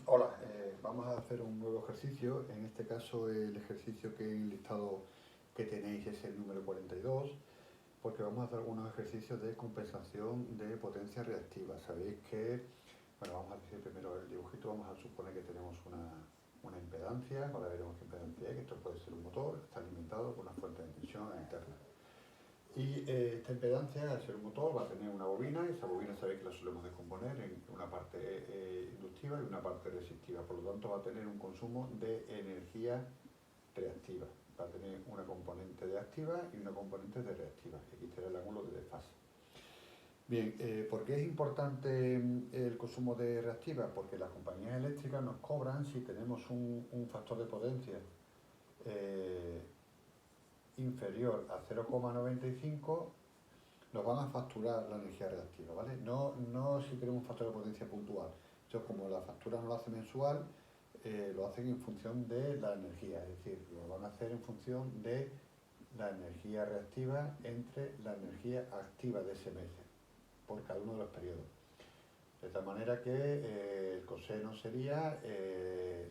Hola, vamos a hacer un nuevo ejercicio. En este caso el ejercicio que he enlistado que tenéis es el número 42, porque vamos a hacer algunos ejercicios de compensación de potencia reactiva. Sabéis que, bueno, vamos a decir primero el dibujito, vamos a suponer que tenemos una impedancia, ahora veremos qué impedancia es, que esto puede ser un motor, está alimentado por una fuente de tensión interna. Y esta impedancia, al ser un motor, va a tener una bobina, y esa bobina sabéis que la solemos descomponer en una parte inductiva y una parte resistiva, por lo tanto va a tener un consumo de energía reactiva, va a tener una componente de activa y una componente de reactiva, aquí será el ángulo de desfase. Bien, ¿por qué es importante el consumo de reactiva? Porque las compañías eléctricas nos cobran si tenemos un factor de potencia eh, inferior a 0,95, nos van a facturar la energía reactiva, ¿vale? No si tenemos un factor de potencia puntual. Entonces, como la factura no lo hace mensual, lo hacen en función de la energía, es decir, lo van a hacer en función de la energía reactiva entre la energía activa de ese mes, por cada uno de los periodos. De tal manera que el coseno sería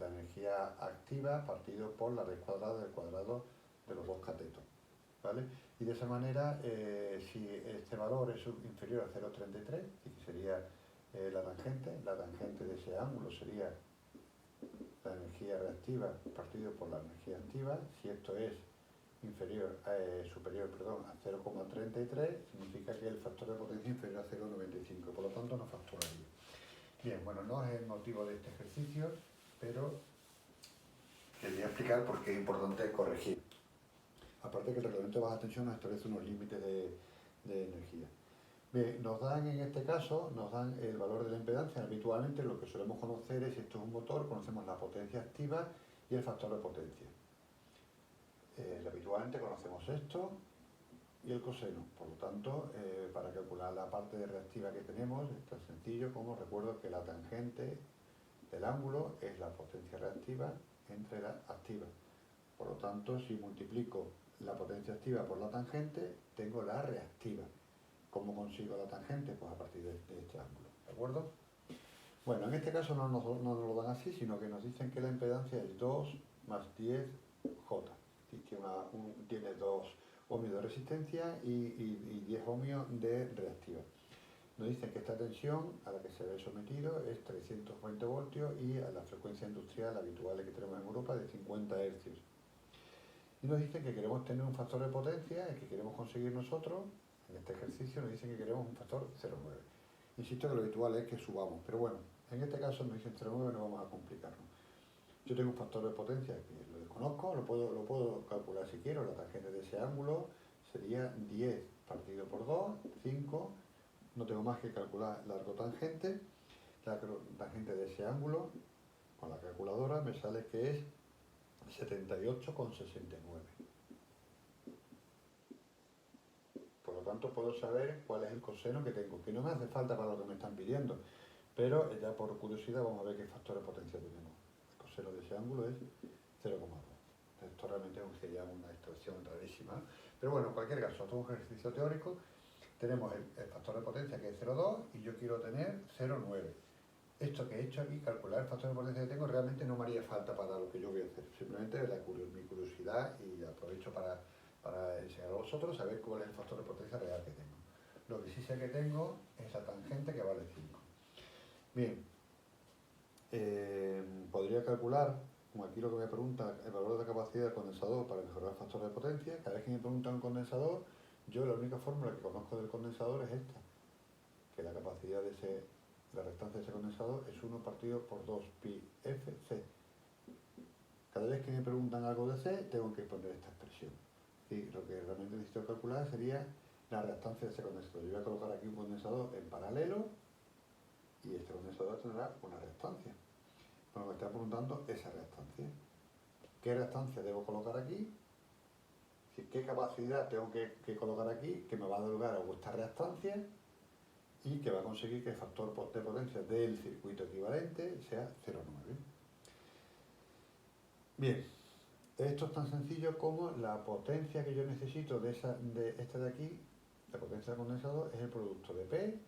la energía activa partido por la raíz cuadrada del cuadrado de los dos catetos, ¿vale? Y de esa manera, si este valor es inferior a 0,33, que sería la tangente de ese ángulo sería la energía reactiva partido por la energía activa. Si esto es superior a 0,33, significa que el factor de potencia es inferior a 0,95, por lo tanto no facturaría. Bien, bueno, no es el motivo de este ejercicio, pero quería explicar por qué es importante corregir. Aparte que el reglamento de baja tensión nos establece unos límites de energía. Bien, nos dan en este caso, nos dan el valor de la impedancia. Habitualmente lo que solemos conocer es, si esto es un motor, conocemos la potencia activa y el factor de potencia. Habitualmente conocemos esto y el coseno. Por lo tanto, para calcular la parte de reactiva que tenemos, es tan sencillo como recuerdo que la tangente del ángulo es la potencia reactiva entre la activa. Por lo tanto, si multiplico la potencia activa por la tangente, tengo la reactiva. ¿Cómo consigo la tangente? Pues a partir de este ángulo, ¿de acuerdo? Bueno, en este caso no nos lo dan así, sino que nos dicen que la impedancia es 2 más 10J. Tiene 2 ohmios de resistencia y 10 ohmios de reactiva. Nos dicen que esta tensión a la que se ve sometido es 320 voltios y a la frecuencia industrial habitual que tenemos en Europa de 50 hercios. Y nos dicen que queremos tener un factor de potencia, el que queremos conseguir nosotros, en este ejercicio nos dicen que queremos un factor 0,9. Insisto que lo habitual es que subamos, pero bueno, en este caso nos dicen 0,9, no vamos a complicarnos. Yo tengo un factor de potencia que lo desconozco, lo puedo calcular si quiero, la tangente de ese ángulo sería 10 partido por 2, 5, no tengo más que calcular la arcotangente, la tangente de ese ángulo, con la calculadora me sale que es 78,69. Por lo tanto, puedo saber cuál es el coseno que tengo, que no me hace falta para lo que me están pidiendo, pero ya por curiosidad vamos a ver qué factor de potencia tenemos. El coseno de ese ángulo es 0,2. Esto realmente sería una extracción rarísima, pero bueno, en cualquier caso, esto es un ejercicio teórico. Tenemos el factor de potencia que es 0,2 y yo quiero tener 0,9. Esto que he hecho aquí, calcular el factor de potencia que tengo, realmente no me haría falta para lo que yo voy a hacer. Simplemente mi curiosidad, y aprovecho para enseñar a vosotros a ver cuál es el factor de potencia real que tengo. Lo que sí sé que tengo es la tangente, que vale 5. Bien, podría calcular, como aquí lo que me pregunta, el valor de la capacidad del condensador para mejorar el factor de potencia. Cada vez que me preguntan un condensador, yo la única fórmula que conozco del condensador es esta, que la capacidad la restancia de ese condensador es 1 partido por 2 pi FC. Cada vez que me preguntan algo de C, tengo que poner esta expresión. Y lo que realmente necesito calcular sería la reactancia de ese condensador. Yo voy a colocar aquí un condensador en paralelo y este condensador tendrá una reactancia. Bueno, me está preguntando esa reactancia. ¿Qué reactancia debo colocar aquí? ¿Qué capacidad tengo que colocar aquí que me va a dar lugar a esta reactancia y que va a conseguir que el factor de potencia del circuito equivalente sea 0,9? Bien, esto es tan sencillo como la potencia que yo necesito de esta de aquí, la potencia del condensador, es el producto de P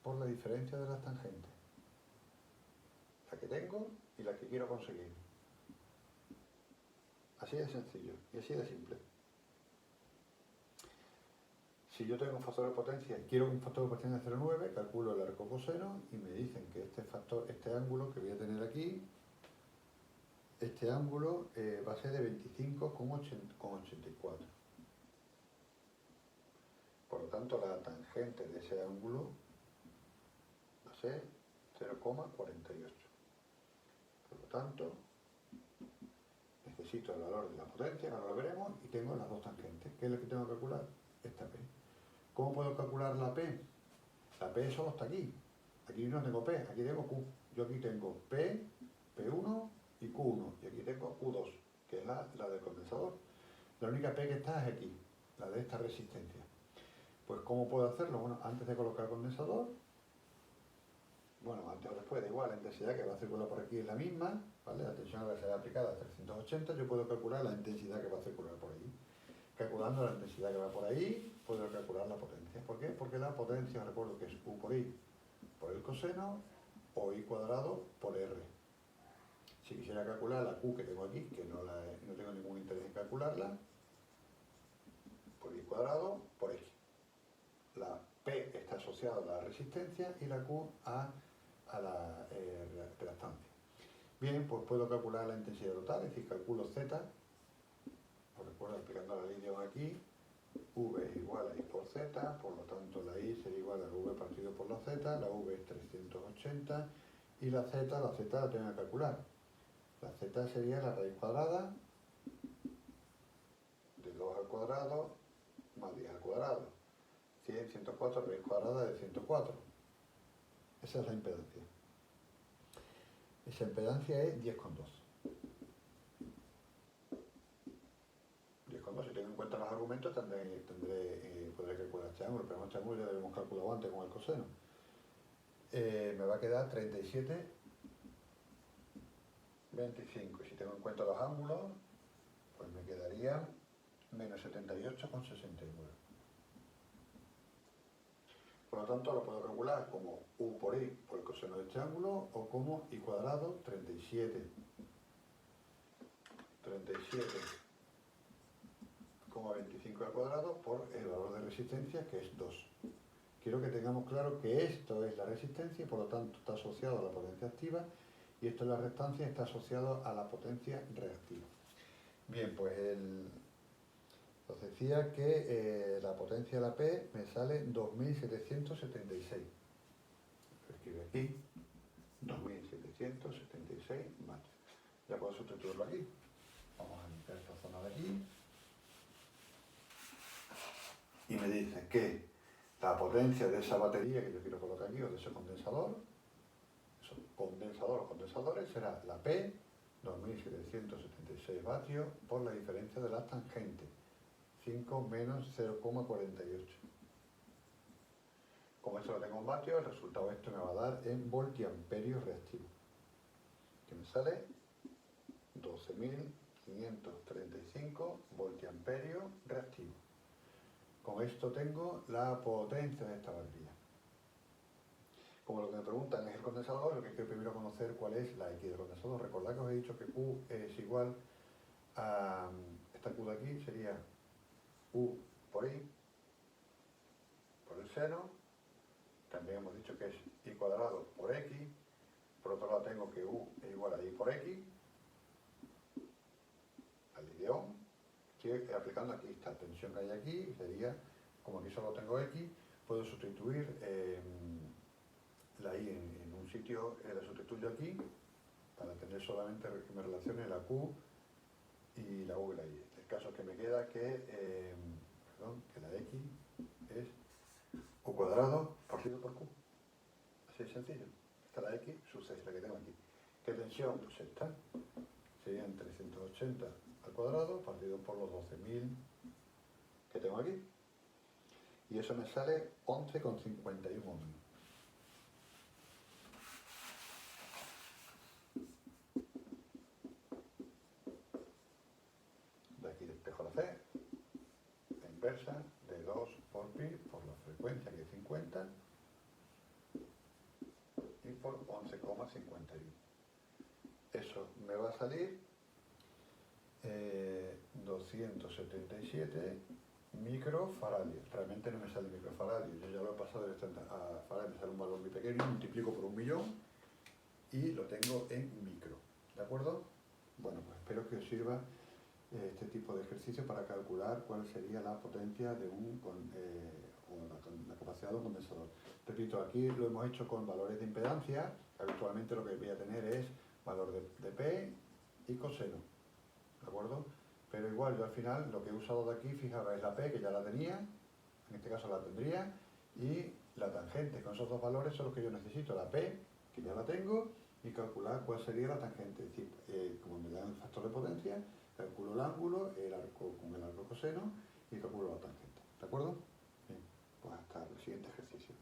por la diferencia de las tangentes. La que tengo y la que quiero conseguir. Así de sencillo y así de simple. Si yo tengo un factor de potencia, quiero un factor de potencia de 0,9, calculo el arco coseno y me dicen que este ángulo que voy a tener aquí, este ángulo va a ser de 25,84. Por lo tanto, la tangente de ese ángulo va a ser 0,48. Por lo tanto, necesito el valor de la potencia, que ahora lo veremos, y tengo las dos tangentes. ¿Qué es lo que tengo que calcular? Esta P. ¿Cómo puedo calcular la P? La P solo está aquí. Aquí no tengo P, aquí tengo Q. Yo aquí tengo P, P1 y Q1. Y aquí tengo Q2, que es la del condensador. La única P que está es aquí, la de esta resistencia. Pues ¿cómo puedo hacerlo? Bueno, antes de colocar el condensador, bueno, antes o después, da igual, la intensidad que va a circular por aquí es la misma, ¿vale? La tensión a la que se ha aplicada es 380, yo puedo calcular la intensidad que va a circular por ahí. Calculando la intensidad que va por ahí, puedo calcular la potencia. ¿Por qué? Porque la potencia, recuerdo que es U por I por el coseno, o I cuadrado por R. Si quisiera calcular la Q que tengo aquí, que no tengo ningún interés en calcularla, por I cuadrado por X. La P está asociada a la resistencia y la Q a la reactancia. Bien, pues puedo calcular la intensidad total, es decir, calculo Z, os recuerdo aplicando la línea aquí, V es igual a I por Z, por lo tanto la I sería igual a V partido por la Z, la V es 380 y la Z la tengo que calcular. La Z sería la raíz cuadrada de 2 al cuadrado más 10 al cuadrado. 100, 104, raíz cuadrada de 104. Esa es la impedancia. Esa impedancia es 10,2. 10,2, si tengo en cuenta los argumentos, podré calcular este ángulo, pero este ángulo ya lo hemos calculado antes con el coseno. Me va a quedar 37,25. Y si tengo en cuenta los ángulos, pues me quedaría menos 78,69. Por lo tanto, lo puedo calcular como U por I por el coseno de este ángulo o como I cuadrado 37,25 al cuadrado por el valor de resistencia, que es 2. Quiero que tengamos claro que esto es la resistencia y por lo tanto está asociado a la potencia activa y esto es la reactancia y está asociado a la potencia reactiva. Bien, pues os decía que la potencia de la P me sale 2776. Lo escribe aquí, 2776 vatios. Ya puedo sustituirlo aquí. Vamos a limpiar esta zona de aquí. Y me dice que la potencia de esa batería que yo quiero colocar aquí, o de ese condensador, o condensadores, será la P, 2776 vatios, por la diferencia de las tangentes, 5 menos 0,48. Como esto lo tengo en vatios, el resultado de esto me va a dar en voltiamperios reactivos, que me sale 12.535 voltiamperios reactivos. Con esto tengo la potencia de esta batería. Como lo que me preguntan es el condensador, lo que quiero primero conocer cuál es la X del condensador. Recordad que os he dicho que Q es igual a esta Q de aquí, sería U por I por el seno. También hemos dicho que es I cuadrado por X. Por otro lado tengo que U es igual a I por X, al ideón. Estoy aplicando aquí esta tensión que hay aquí, sería, como aquí solo tengo X, puedo sustituir la I en un sitio, la sustituyo aquí, para tener solamente que me relacione la Q y la U y la I. El caso es que me queda que la X es U cuadrado partido por Q. Así de sencillo. Esta es la X sub 6, la que tengo aquí. ¿Qué tensión? Pues esta. Serían 380 al cuadrado partido por los 12.000 que tengo aquí. Y eso me sale 11,51 ohmios. De aquí despejo la C, la inversa de 2 por pi por la frecuencia que es 50 y por 11,51. me va a salir 277 microfaradios. Realmente no me sale microfaradios, yo ya lo he pasado directamente a faradios, me sale un valor muy pequeño, multiplico por 1.000.000 y lo tengo en micro, ¿de acuerdo? Bueno, pues espero que os sirva este tipo de ejercicio para calcular cuál sería la potencia de o la capacidad de un condensador. Repito, aquí lo hemos hecho con valores de impedancia, que habitualmente lo que voy a tener es valor de P y coseno, ¿de acuerdo? Pero igual yo al final lo que he usado de aquí, fijaros, es la P, que ya la tenía, en este caso la tendría, y la tangente. Con esos dos valores son los que yo necesito, la P, que ya la tengo, y calcular cuál sería la tangente. Es decir, como me dan el factor de potencia, calculo el ángulo, el arco con el arco coseno, y calculo la tangente. ¿De acuerdo? Bien, pues hasta el siguiente ejercicio.